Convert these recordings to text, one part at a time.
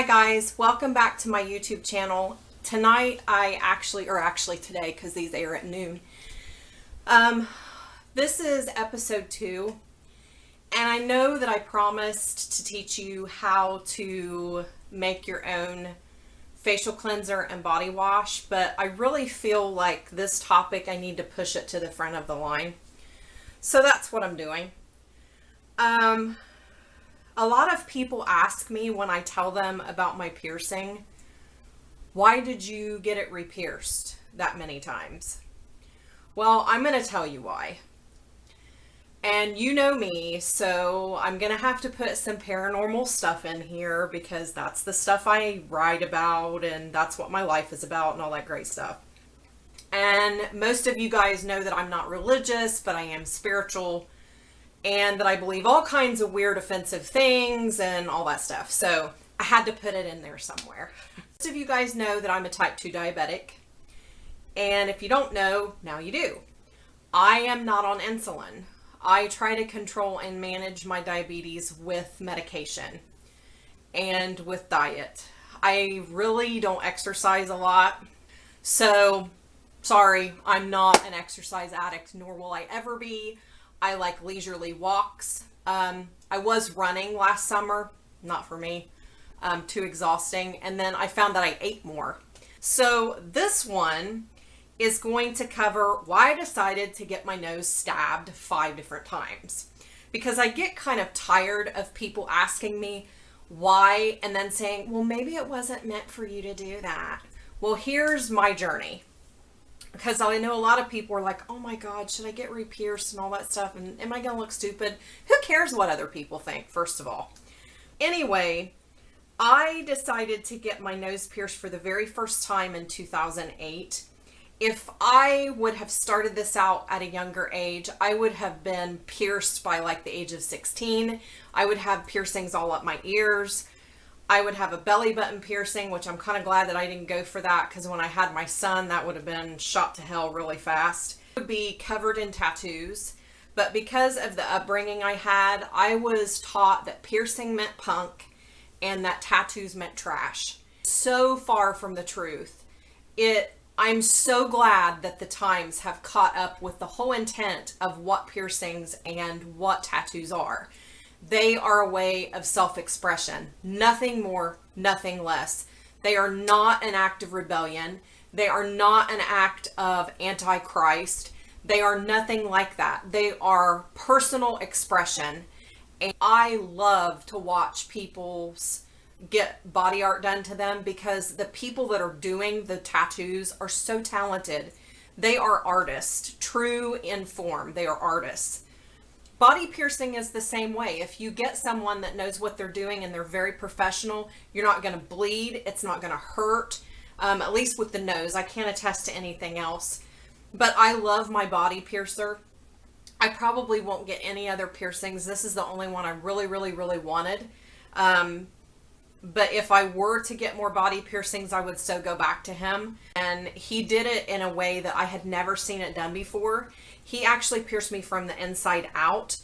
Hi guys, welcome back to my YouTube channel. Tonight actually today, because these air at noon. This is episode 2, and I know that I promised to teach you how to make your own facial cleanser and body wash, but I really feel like this topic, I need to push it to the front of the line. So that's what I'm doing. A lot of people ask me when I tell them about my piercing, why did you get it re-pierced that many times? Well, I'm going to tell you why. And you know me, so I'm going to have to put some paranormal stuff in here because that's the stuff I write about and that's what my life is about and all that great stuff. And most of you guys know that I'm not religious, but I am spiritual, and that I believe all kinds of weird, offensive things and all that stuff. So I had to put it in there somewhere. Most of you guys know that I'm a type 2 diabetic. And if you don't know, now you do. I am not on insulin. I try to control and manage my diabetes with medication and with diet. I really don't exercise a lot. So, sorry, I'm not an exercise addict, nor will I ever be. I like leisurely walks. I was running last summer, not for me, too exhausting. And then I found that I ate more. So this one is going to cover why I decided to get my nose stabbed 5 different times. Because I get kind of tired of people asking me why and then saying, well, maybe it wasn't meant for you to do that. Well, here's my journey. Because I know a lot of people are like, oh my God, should I get re-pierced and all that stuff? And am I going to look stupid? Who cares what other people think, first of all? Anyway, I decided to get my nose pierced for the very first time in 2008. If I would have started this out at a younger age, I would have been pierced by like the age of 16. I would have piercings all up my ears. I would have a belly button piercing, which I'm kind of glad that I didn't go for that, because when I had my son, that would have been shot to hell really fast. I would be covered in tattoos, but because of the upbringing I had, I was taught that piercing meant punk and that tattoos meant trash. So far from the truth. I'm so glad that the times have caught up with the whole intent of what piercings and what tattoos are. They are a way of self-expression. Nothing more, nothing less. They are not an act of rebellion. They are not an act of antichrist. They are nothing like that. They are personal expression. And I love to watch people's get body art done to them, because the people that are doing the tattoos are so talented. They are artists, true in form. They are artists. Body piercing is the same way. If you get someone that knows what they're doing and they're very professional, you're not going to bleed. It's not going to hurt, at least with the nose. I can't attest to anything else. But I love my body piercer. I probably won't get any other piercings. This is the only one I really, really, really wanted. But if I were to get more body piercings, I would so go back to him. And he did it in a way that I had never seen it done before. He actually pierced me from the inside out,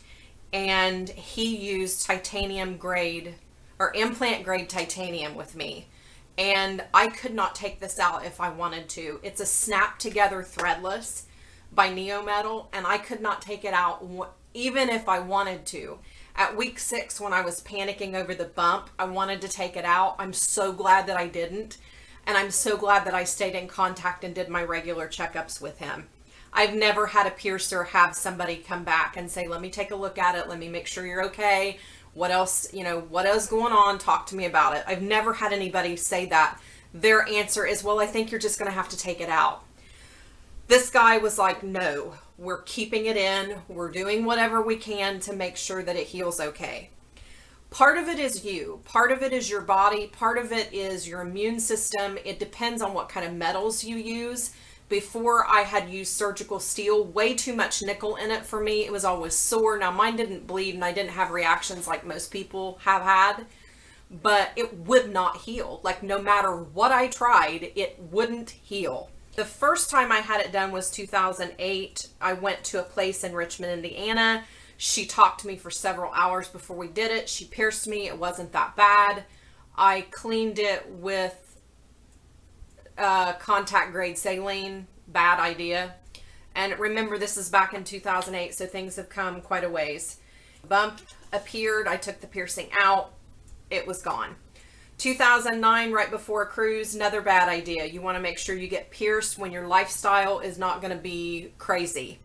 and he used titanium grade or implant grade titanium with me. And I could not take this out if I wanted to. It's a snap together threadless by Neo Metal, and I could not take it out even if I wanted to. At week 6, when I was panicking over the bump, I wanted to take it out. I'm so glad that I didn't. And I'm so glad that I stayed in contact and did my regular checkups with him. I've never had a piercer have somebody come back and say, let me take a look at it. Let me make sure you're okay. What else, what else going on? Talk to me about it. I've never had anybody say that. Their answer is, well, I think you're just going to have to take it out. This guy was like, no, we're keeping it in. We're doing whatever we can to make sure that it heals okay. Part of it is you. Part of it is your body. Part of it is your immune system. It depends on what kind of metals you use. Before, I had used surgical steel, way too much nickel in it for me. It was always sore. Now, mine didn't bleed and I didn't have reactions like most people have had, but it would not heal. Like, no matter what I tried, it wouldn't heal. The first time I had it done was 2008. I went to a place in Richmond, Indiana. She talked to me for several hours before we did it. She pierced me. It wasn't that bad. I cleaned it with contact grade saline. Bad idea. And remember, this is back in 2008, so things have come quite a ways. Bump appeared. I took the piercing out. It was gone. 2009, right before a cruise, another bad idea. You want to make sure you get pierced when your lifestyle is not going to be crazy.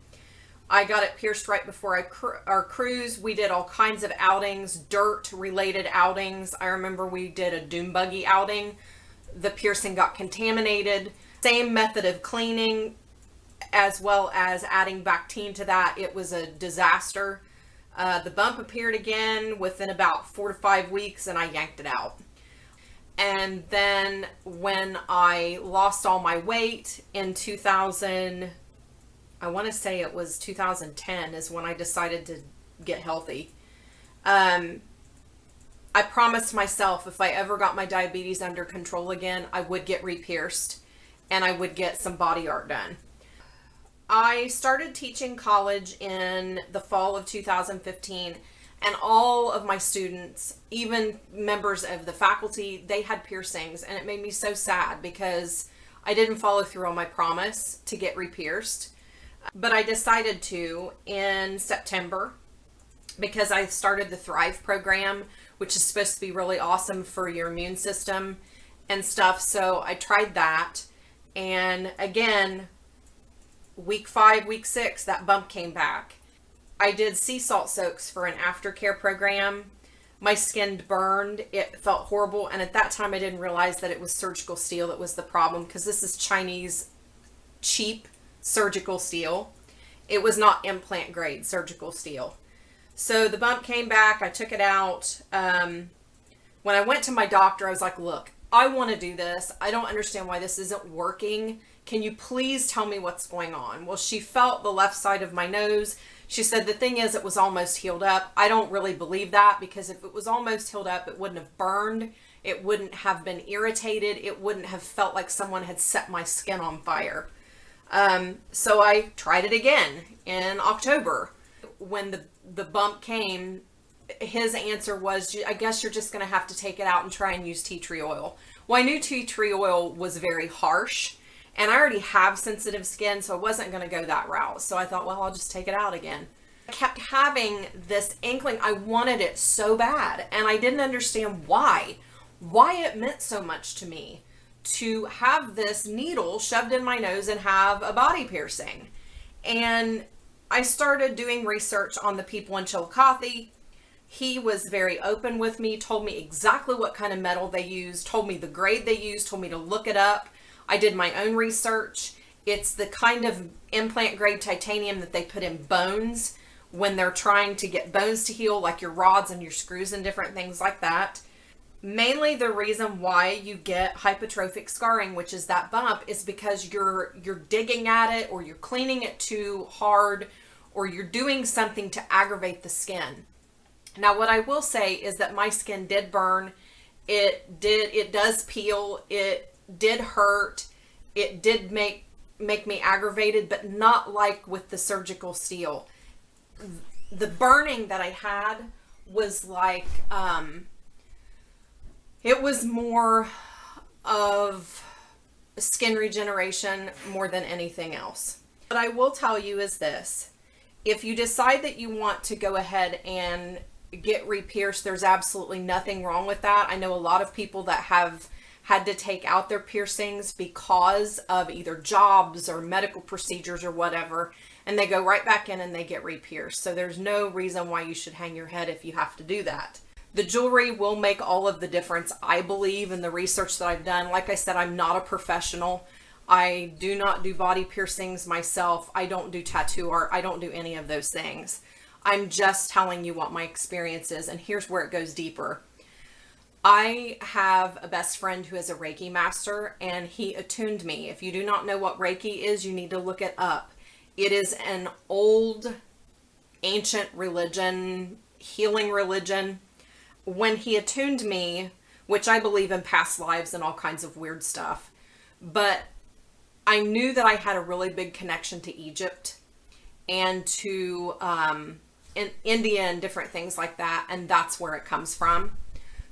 I got it pierced right before our cruise. We did all kinds of outings, dirt-related outings. I remember we did a dune buggy outing. The piercing got contaminated. Same method of cleaning, as well as adding Bactine to that. It was a disaster. The bump appeared again within about 4 to 5 weeks, and I yanked it out. And then when I lost all my weight in 2000, I want to say it was 2010 is when I decided to get healthy. I promised myself if I ever got my diabetes under control again, I would get re-pierced and I would get some body art done. I started teaching college in the fall of 2015, and all of my students, even members of the faculty, they had piercings, and it made me so sad because I didn't follow through on my promise to get re-pierced. But I decided to in September because I started the Thrive program, which is supposed to be really awesome for your immune system and stuff. So I tried that, and again, week 5, week 6, that bump came back. I did sea salt soaks for an aftercare program. My skin burned. It felt horrible. And at that time, I didn't realize that it was surgical steel that was the problem, because this is Chinese cheap surgical steel. It was not implant grade surgical steel. So the bump came back. I took it out. When I went to my doctor, I was like, look, I want to do this. I don't understand why this isn't working. Can you please tell me what's going on? Well, she felt the left side of my nose. She said the thing is, it was almost healed up. I don't really believe that, because if it was almost healed up, it wouldn't have burned. It wouldn't have been irritated. It wouldn't have felt like someone had set my skin on fire. So I tried it again in October. When the bump came, his answer was, I guess you're just going to have to take it out and try and use tea tree oil. Well, I knew tea tree oil was very harsh, and I already have sensitive skin, so I wasn't going to go that route. So I thought, well, I'll just take it out again. I kept having this inkling. I wanted it so bad, and I didn't understand why it meant so much to me to have this needle shoved in my nose and have a body piercing. And I started doing research on the people in Chillicothe. He was very open with me, told me exactly what kind of metal they used, told me the grade they used, told me to look it up. I did my own research. It's the kind of implant grade titanium that they put in bones when they're trying to get bones to heal, like your rods and your screws and different things like that. Mainly the reason why you get hypertrophic scarring, which is that bump, is because you're digging at it, or you're cleaning it too hard, or you're doing something to aggravate the skin. Now, what I will say is that my skin did burn. It does peel. It did hurt. It did make me aggravated, but not like with the surgical steel. The burning that I had was like, it was more of skin regeneration more than anything else. What I will tell you is this: if you decide that you want to go ahead and get re-pierced, there's absolutely nothing wrong with that. I know a lot of people that have had to take out their piercings because of either jobs or medical procedures or whatever, and they go right back in and they get re-pierced. So there's no reason why you should hang your head if you have to do that. The jewelry will make all of the difference, I believe, in the research that I've done. Like I said, I'm not a professional. I do not do body piercings myself. I don't do tattoo art. I don't do any of those things. I'm just telling you what my experience is, and here's where it goes deeper. I have a best friend who is a Reiki master, and he attuned me. If you do not know what Reiki is, you need to look it up. It is an old, ancient religion, healing religion. When he attuned me, which I believe in past lives and all kinds of weird stuff, but I knew that I had a really big connection to Egypt and to in India and different things like that, and that's where it comes from.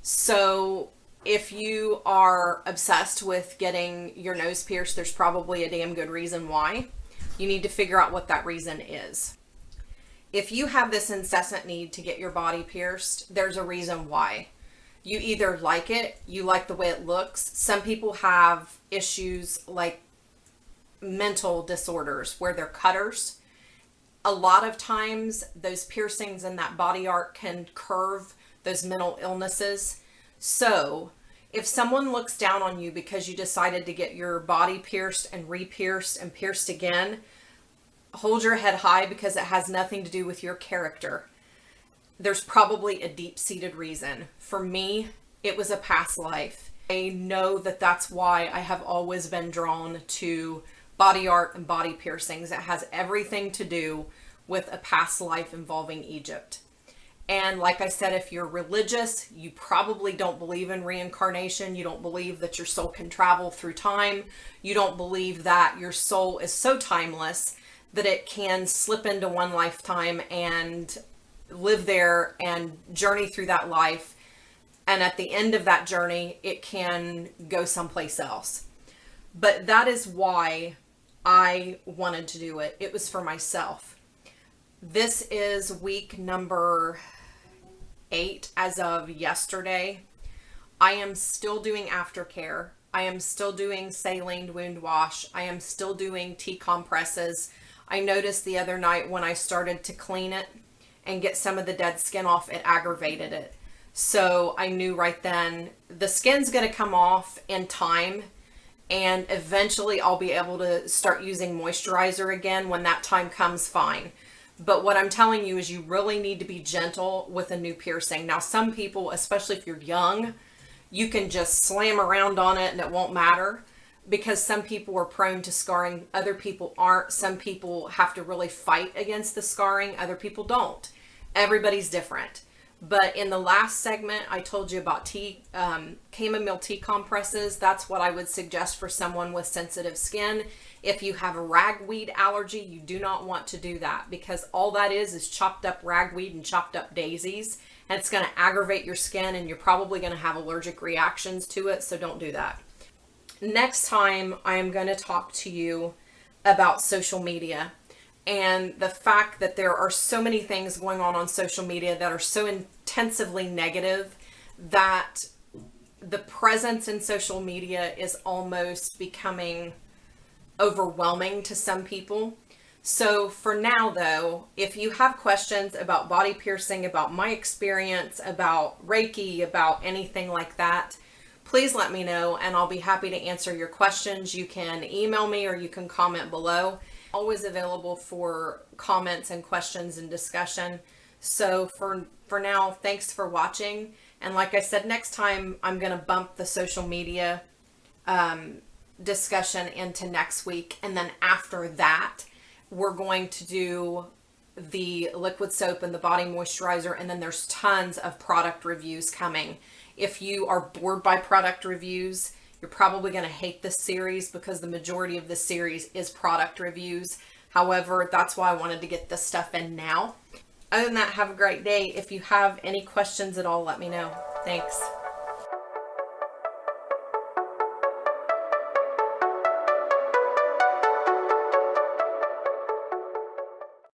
So If you are obsessed with getting your nose pierced, there's probably a damn good reason why. You need to figure out what that reason is. If you have this incessant need to get your body pierced, there's a reason why. You either like it, you like the way it looks. Some people have issues like mental disorders where they're cutters. A lot of times those piercings and that body art can curve those mental illnesses. So if someone looks down on you because you decided to get your body pierced and re-pierced and pierced again, hold your head high, because it has nothing to do with your character. There's probably a deep-seated reason. For me, it was a past life. I know that that's why I have always been drawn to body art and body piercings. It has everything to do with a past life involving Egypt. And like I said, if you're religious, you probably don't believe in reincarnation. You don't believe that your soul can travel through time. You don't believe that your soul is so timeless that it can slip into one lifetime and live there and journey through that life. And at the end of that journey, it can go someplace else. But that is why I wanted to do it. It was for myself. This is week number 8 as of yesterday. I am still doing aftercare. I am still doing saline wound wash. I am still doing tea compresses. I noticed the other night when I started to clean it and get some of the dead skin off, it aggravated it. So I knew right then the skin's going to come off in time, and eventually I'll be able to start using moisturizer again. When that time comes, fine. But what I'm telling you is you really need to be gentle with a new piercing. Now, some people, especially if you're young, you can just slam around on it and it won't matter, because some people are prone to scarring. Other people aren't. Some people have to really fight against the scarring. Other people don't. Everybody's different. But in the last segment, I told you about chamomile tea compresses. That's what I would suggest for someone with sensitive skin. If you have a ragweed allergy, you do not want to do that, because all that is chopped up ragweed and chopped up daisies, and it's going to aggravate your skin, and you're probably going to have allergic reactions to it, so don't do that. Next time, I am going to talk to you about social media and the fact that there are so many things going on social media that are so intensively negative that the presence in social media is almost becoming overwhelming to some people. So for now though, if you have questions about body piercing, about my experience, about Reiki, about anything like that, please let me know and I'll be happy to answer your questions. You can email me or you can comment below. Always available for comments and questions and discussion. So for now, thanks for watching. And like I said, next time I'm going to bump the social media discussion into next week. And then after that, we're going to do the liquid soap and the body moisturizer. And then there's tons of product reviews coming. If you are bored by product reviews, you're probably going to hate this series, because the majority of this series is product reviews. However, that's why I wanted to get this stuff in now. Other than that, have a great day. If you have any questions at all, let me know. Thanks.